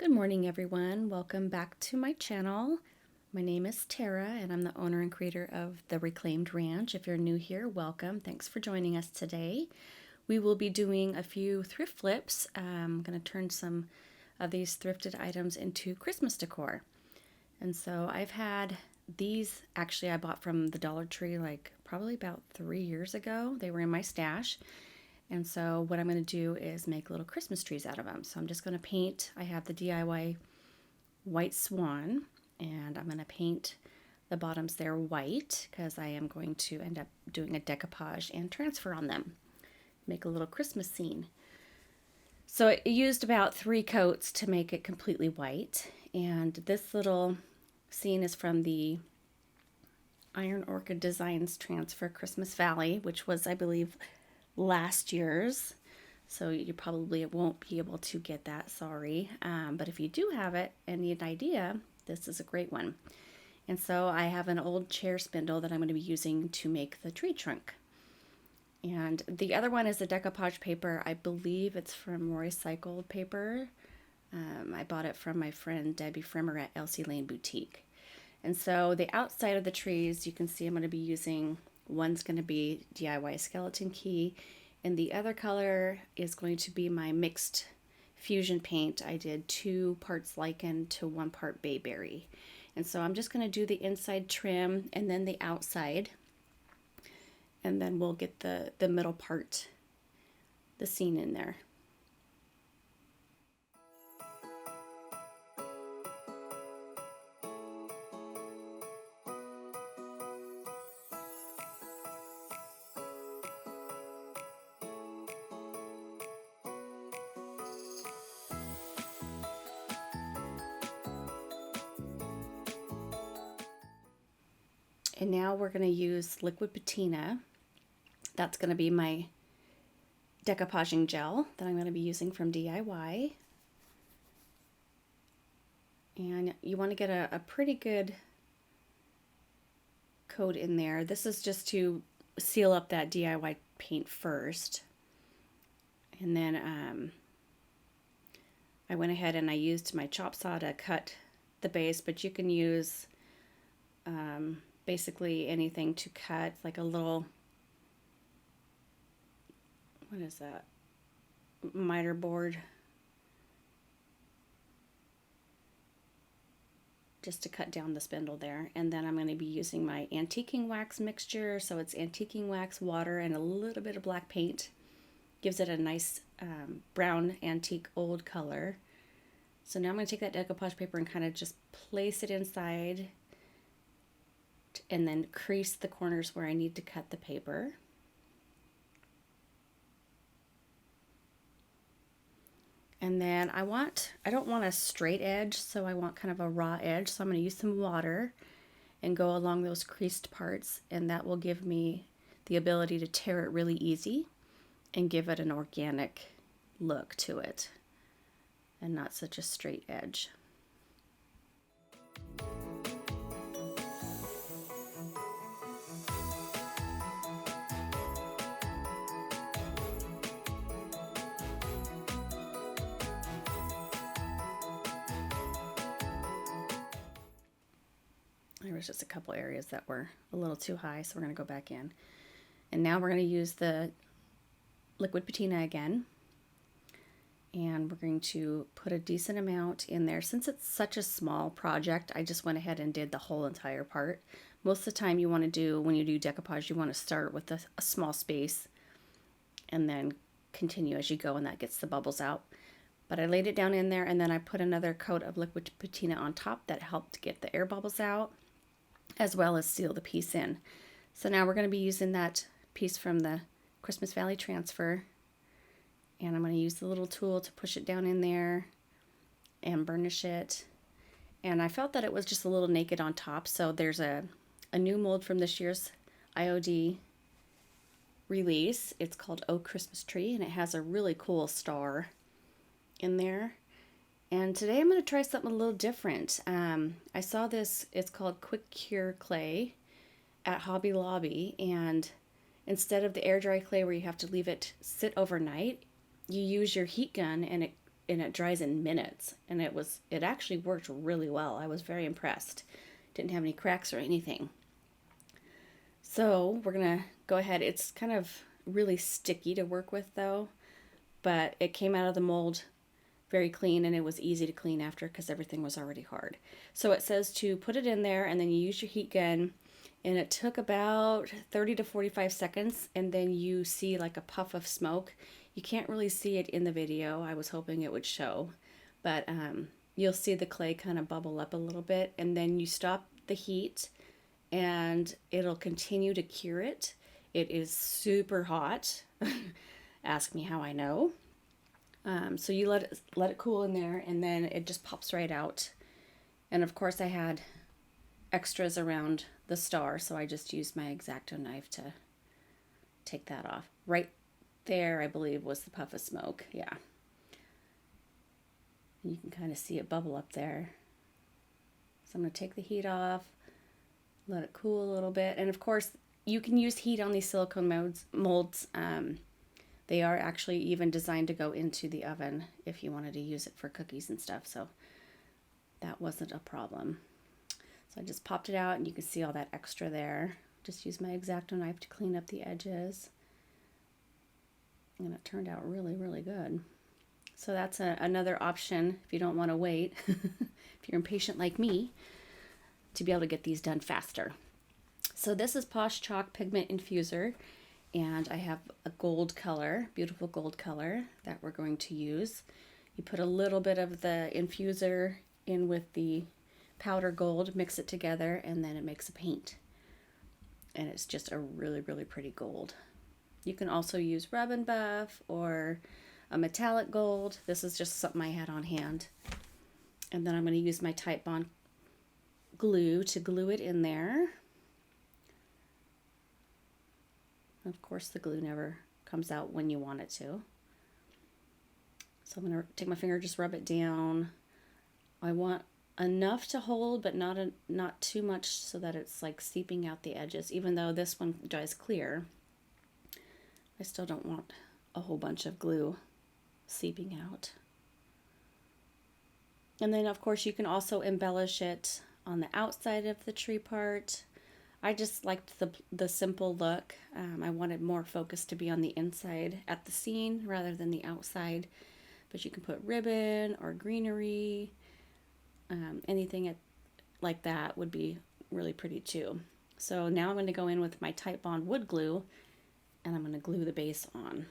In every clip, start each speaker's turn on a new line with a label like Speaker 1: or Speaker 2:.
Speaker 1: Good morning, everyone. Welcome back to my channel. My name is Tara, and I'm the owner and creator of The Reclaimed Ranch. If you're new here, welcome. Thanks for joining us today. We will be doing a few thrift flips. I'm going to turn some of these thrifted items into Christmas decor. And so I've had these, actually I bought from the Dollar Tree like probably about 3 years ago. They were in my stash. And so what I'm going to do is make little Christmas trees out of them. So I'm just going to paint. I have the DIY white swan, and I'm going to paint the bottoms there white because I am going to end up doing a decoupage and transfer on them. Make a little Christmas scene. So I used about 3 coats to make it completely white. And this little scene is from the Iron Orchid Designs Transfer Christmas Valley, which was, I believe, last year's, so you probably won't be able to get that, sorry, but if you do have it and need an idea, this is a great one. And so I have an old chair spindle that I'm going to be using to make the tree trunk, and the other one is a decoupage paper. I believe it's from recycled paper. I bought it from my friend Debi at Elsie Lane Boutique. And so the outside of the trees, you can see I'm going to be using, one's going to be DIY skeleton key, and the other color is going to be my mixed fusion paint. I did 2 parts lichen to 1 part bayberry. And so I'm just going to do the inside trim and then the outside, and then we'll get the middle part, the scene in there. And now we're going to use liquid patina. That's going to be my decoupaging gel that I'm going to be using from DIY. And you want to get a pretty good coat in there. This is just to seal up that DIY paint first. And then I went ahead and I used my chop saw to cut the base, but you can use basically anything to cut, like a little, what is that, miter board, just to cut down the spindle there. And then I'm going to be using my antiquing wax mixture. So it's antiquing wax, water, and a little bit of black paint. Gives it a nice brown antique old color. So now I'm going to take that decoupage paper and kind of just place it inside, and then crease the corners where I need to cut the paper. And then I don't want a straight edge, so I want kind of a raw edge. So I'm going to use some water and go along those creased parts, and that will give me the ability to tear it really easy and give it an organic look to it and not such a straight edge. There was just a couple areas that were a little too high, so we're going to go back in. And now we're going to use the liquid patina again. And we're going to put a decent amount in there. Since it's such a small project, I just went ahead and did the whole entire part. Most of the time you want to do, when you do decoupage, you want to start with a small space and then continue as you go, and that gets the bubbles out. But I laid it down in there, and then I put another coat of liquid patina on top that helped get the air bubbles out, as well as seal the piece in. So now we're going to be using that piece from the Christmas Valley transfer, and I'm going to use the little tool to push it down in there and burnish it. And I felt that it was just a little naked on top, so there's a new mold from this year's IOD release. It's called Oh Christmas Tree, and it has a really cool star in there. And today I'm going to try something a little different. I saw this, it's called Quick Cure Clay at Hobby Lobby, and instead of the air dry clay where you have to leave it sit overnight, you use your heat gun and it and it dries in minutes. And it actually worked really well. I was very impressed. Didn't have any cracks or anything. So we're going to go ahead. It's kind of really sticky to work with though, but it came out of the mold very clean, and it was easy to clean after because everything was already hard. So it says to put it in there and then you use your heat gun, and it took about 30 to 45 seconds, and then you see like a puff of smoke. You can't really see it in the video. I was hoping it would show, but you'll see the clay kind of bubble up a little bit, and then you stop the heat and it'll continue to cure it. It is super hot. Ask me how I know. So you let it cool in there, and then it just pops right out. And of course I had extras around the star, so I just used my X-Acto knife to take that off. Right there, I believe, was the puff of smoke. Yeah. And you can kind of see it bubble up there. So I'm going to take the heat off, let it cool a little bit. And of course, you can use heat on these silicone molds. They are actually even designed to go into the oven if you wanted to use it for cookies and stuff. So that wasn't a problem. So I just popped it out, and you can see all that extra there. Just use my X-Acto knife to clean up the edges. And it turned out really, really good. So that's another option if you don't want to wait, if you're impatient like me, to be able to get these done faster. So this is Posh Chalk Pigment Infuser. And I have a gold color, beautiful gold color that we're going to use. You put a little bit of the infuser in with the powder gold, mix it together, and then it makes a paint. And it's just a really, really pretty gold. You can also use Rub and Buff or a metallic gold. This is just something I had on hand. And then I'm going to use my Titebond glue to glue it in there. Of course, the glue never comes out when you want it to. So I'm going to take my finger, just rub it down. I want enough to hold, but not too much so that it's like seeping out the edges. Even though this one dries clear, I still don't want a whole bunch of glue seeping out. And then, of course, you can also embellish it on the outside of the tree part. I just liked the simple look. I wanted more focus to be on the inside at the scene rather than the outside. But you can put ribbon or greenery. Anything like that would be really pretty too. So now I'm going to go in with my Titebond wood glue, and I'm going to glue the base on.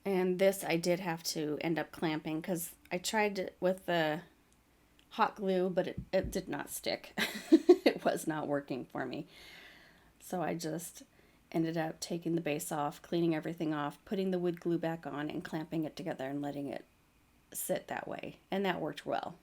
Speaker 1: And this I did have to end up clamping because I tried it with the hot glue, but it did not stick. It was not working for me. So I just ended up taking the base off, cleaning everything off, putting the wood glue back on, and clamping it together and letting it sit that way. And that worked well.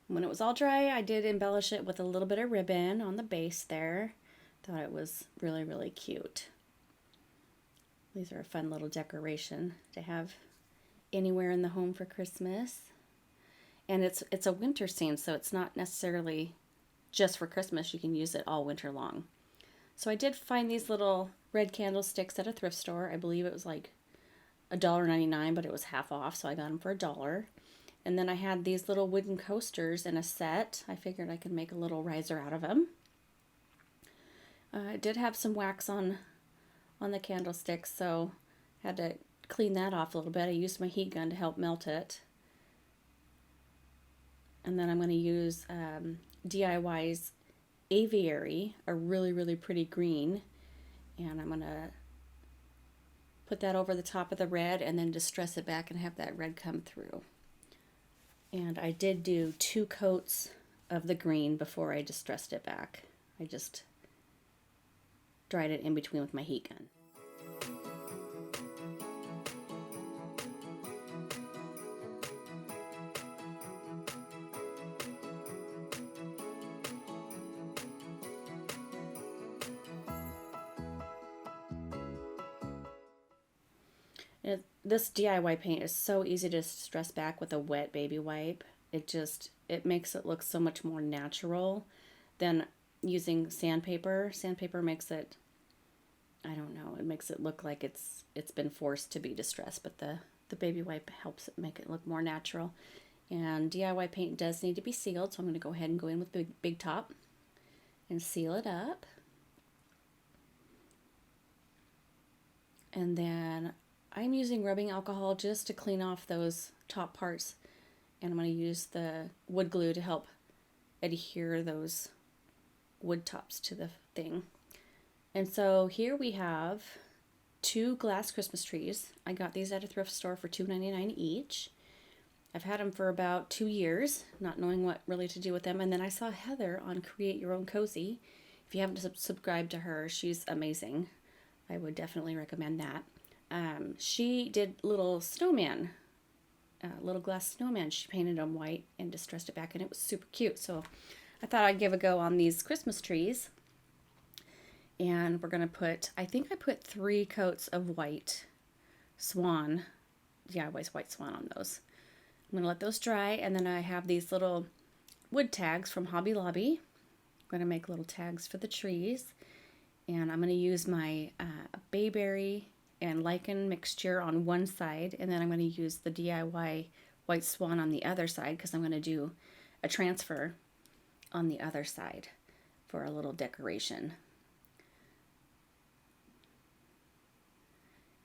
Speaker 1: When it was all dry, I did embellish it with a little bit of ribbon on the base there. Thought it was really, really cute. These are a fun little decoration to have anywhere in the home for Christmas. And it's a winter scene, so it's not necessarily just for Christmas. You can use it all winter long. So I did find these little red candlesticks at a thrift store. I believe it was like $1.99, but it was half off, so I got them for $1. And then I had these little wooden coasters in a set. I figured I could make a little riser out of them. I did have some wax on the candlesticks, so I had to clean that off a little bit. I used my heat gun to help melt it. And then I'm going to use DIY's Aviary, a really, really pretty green. And I'm going to put that over the top of the red and then distress it back and have that red come through. And I did do 2 coats of the green before I distressed it back. I just dried it in between with my heat gun. This DIY paint is so easy to distress back with a wet baby wipe. It makes it look so much more natural than using sandpaper. Sandpaper makes it, I don't know, it makes it look like it's been forced to be distressed, but the baby wipe helps it make it look more natural. And DIY paint does need to be sealed, so I'm going to go ahead and go in with the big top and seal it up. And then I'm using rubbing alcohol just to clean off those top parts, and I'm going to use the wood glue to help adhere those wood tops to the thing. And so here we have 2 glass Christmas trees. I got these at a thrift store for $2.99 each. I've had them for about 2 years, not knowing what really to do with them. And then I saw Heather on Create Your Own Cozy. If you haven't subscribed to her, she's amazing. I would definitely recommend that. She did little snowman, little glass snowman. She painted them white and distressed it back, and it was super cute. So I thought I'd give a go on these Christmas trees. And we're going to put, I think I put 3 coats of white swan, DIY's white swan on those. I'm going to let those dry, and then I have these little wood tags from Hobby Lobby. I'm going to make little tags for the trees, and I'm going to use my bayberry and lichen mixture on one side, and then I'm going to use the DIY white swan on the other side because I'm going to do a transfer on the other side for a little decoration.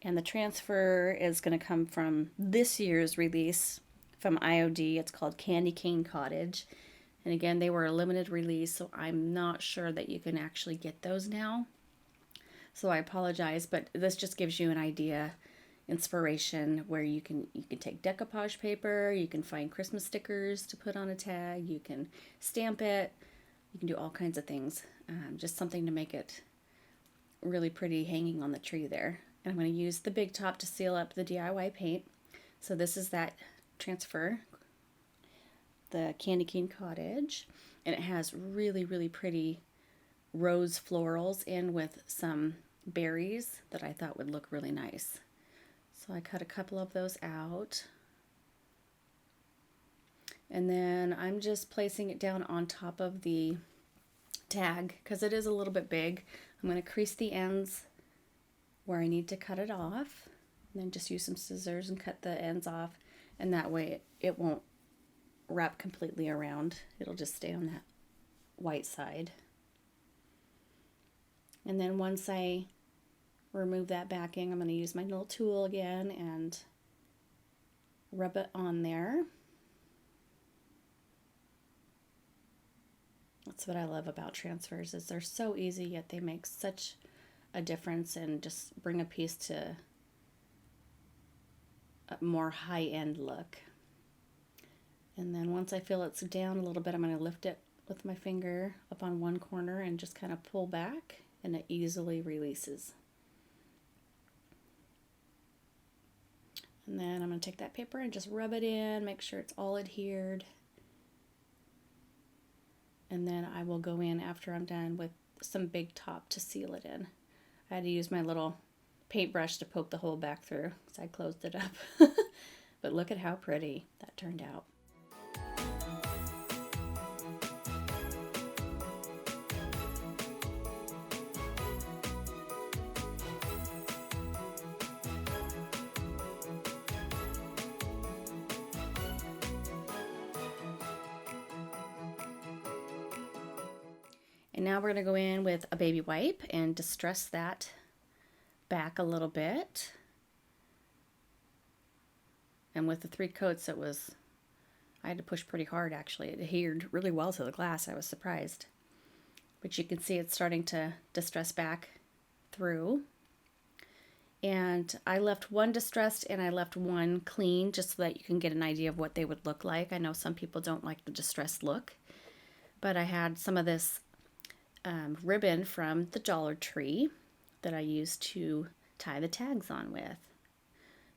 Speaker 1: And the transfer is going to come from this year's release from IOD. It's called Candy Cane Cottage. And again, they were a limited release, so I'm not sure that you can actually get those now. So I apologize, but this just gives you an idea, inspiration, where you can take decoupage paper, you can find Christmas stickers to put on a tag, you can stamp it, you can do all kinds of things. Just something to make it really pretty hanging on the tree there. And I'm going to use the big top to seal up the DIY paint. So this is that transfer, the Candy Cane Cottage, and it has really, really pretty rose florals in with some berries that I thought would look really nice. So I cut a couple of those out. And then I'm just placing it down on top of the tag because it is a little bit big. I'm going to crease the ends where I need to cut it off, and then just use some scissors and cut the ends off, and that way it won't wrap completely around. It'll just stay on that white side. And then once I remove that backing, I'm going to use my little tool again and rub it on there. That's what I love about transfers, is they're so easy, yet they make such a difference and just bring a piece to a more high-end look. And then once I feel it's down a little bit, I'm going to lift it with my finger up on one corner and just kind of pull back, and it easily releases. And then I'm going to take that paper and just rub it in, make sure it's all adhered. And then I will go in after I'm done with some big top to seal it in. I had to use my little paintbrush to poke the hole back through because I closed it up. But look at how pretty that turned out. And now we're going to go in with a baby wipe and distress that back a little bit. And with the 3 coats, I had to push pretty hard actually. It adhered really well to the glass. I was surprised. But you can see it's starting to distress back through. And I left one distressed and I left one clean just so that you can get an idea of what they would look like. I know some people don't like the distressed look. But I had some of this ribbon from the Dollar Tree that I used to tie the tags on with.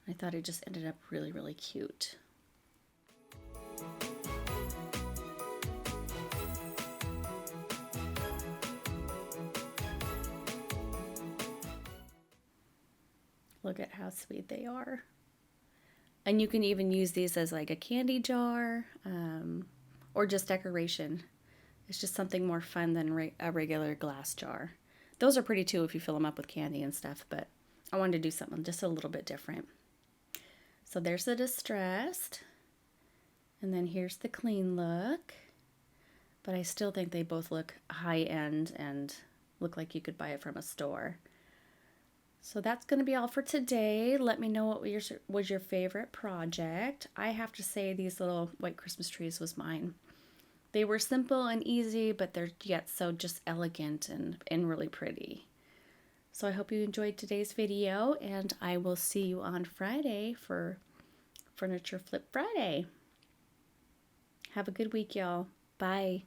Speaker 1: I thought it just ended up really, really cute. Look at how sweet they are. And you can even use these as like a candy jar, or just decoration. It's just something more fun than a regular glass jar. Those are pretty too if you fill them up with candy and stuff, but I wanted to do something just a little bit different. So there's the distressed, and then here's the clean look. But I still think they both look high end and look like you could buy it from a store. So that's going to be all for today. Let me know what was your favorite project. I have to say these little white Christmas trees was mine. They were simple and easy, but they're yet so just elegant and really pretty. So I hope you enjoyed today's video, and I will see you on Friday for Furniture Flip Friday. Have a good week, y'all. Bye.